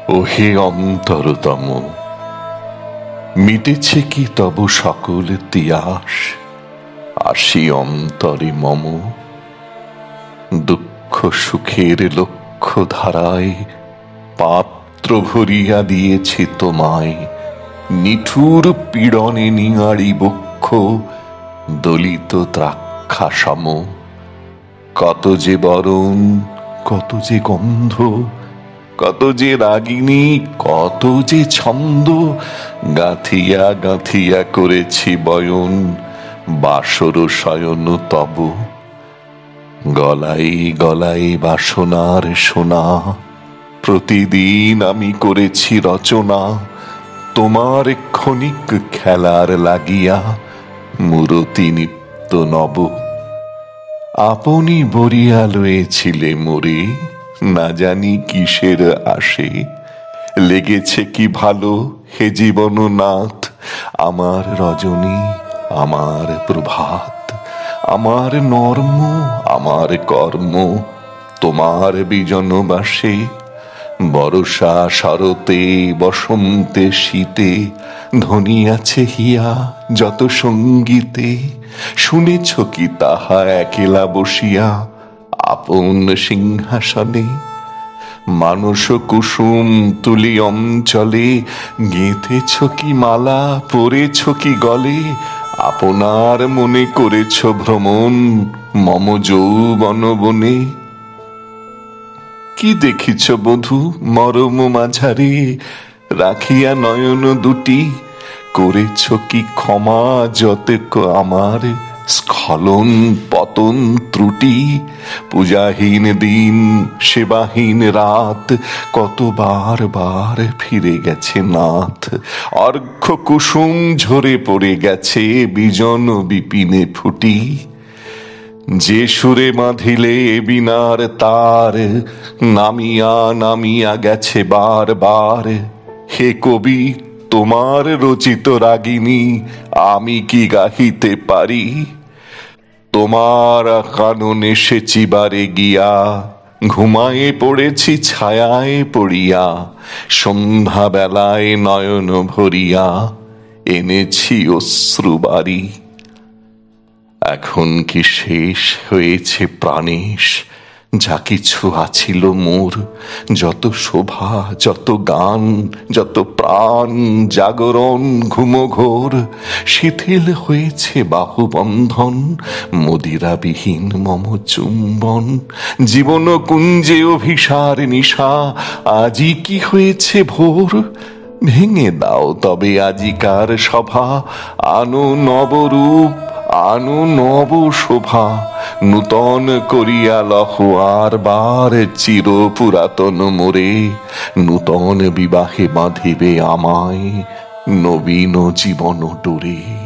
ওহে অন্তরতম, মিটেছে কি তব সকল তিয়াস? আসি অন্তরে মম, দুঃখ সুখের লক্ষ্য ধারায় পাত্র ভরিয়া দিয়েছি তোমায়। নিঠুর পীড়নে নিঙাড়ি বক্ষ দলিত দ্রাক্ষা সম। কত যে বরণ, কত যে গন্ধ, কত যে রাগিনী, কত যে ছন্দ, গাঁথিয়া গাঁথিয়া করেছি বয়ন বাসর শয়ন তব। গলায় গলায় বাসনার সোনা, প্রতিদিন আমি করেছি রচনা তোমার ক্ষণিক খেলার লাগিয়া, মূরতি নিত্য নব। আপনি বরিয়া লয়েছিলে মোরে, না জানি কিসের আসে। লেগেছে কি ভালো হে জীবন নাথ, আমার রজনী, আমার প্রভাত, আমার নর্ম, আমার কর্ম তোমার বিজনবাসে। বর্ষা শরতে বসন্তে শীতে ধ্বনিয়াছে হিয়া যত সঙ্গীতে। শুনেছ কি তাহা একেলা বসিয়া আপন সিংহাসনে? মানস কুসুম তুলি অঞ্চলে গেঁথেছ কি মালা, পরেছ কি গলে? আপনার মনে করেছ ভ্রমণ মম যৌবন বনে। কি দেখিছ বধূ মরম মাঝারে, রাখিয়া নয়ন দুটি? করেছ কি ক্ষমা যতেক আমার স্খলন পতন ত্রুটি? পূজাহীন দিন, সেবাহীন রাত, কতবার বার ফিরে গেছে নাথ। অর্ঘ্য কুসুম ঝরে পড়ে গেছে বিজন বিপিনে ফুটি। যে সুরে বাঁধিলে বিনার তার, নামিয়া নামিয়া গেছে বার বার। হে কবি, তোমার রচিত রাগিনী আমি কি গাহিতে পারি? তোমার কাননে এসেছি বারে গিয়া, ঘুমায়ে পড়েছি ছায়ায় পড়িয়া। সন্ধ্যা বেলায় নয়ন ভরিয়া এনেছি অশ্রুবারি। এখন কি শেষ হয়েছে প্রাণেশ যা কিছু আছিল মোর? যত শোভা, যত গান, যত প্রাণ, জাগরণ ঘুমঘোর, শিথিল হয়েছে বাহুবন্ধন, মদিরাবিহীন মম চুম্বন। জীবন কুঞ্জে অভিসার নিশা, আজি কি হয়েছে ভোর? ভেঙে দাও তবে আজিকার সভা, আনো নবরূপ, আনো নব শোভা। নূতন করিয়া লহ আর বার চির পুরাতন মোরে। নূতন বিবাহে বাঁধিবে আমায় নবীন জীবন ডোরে।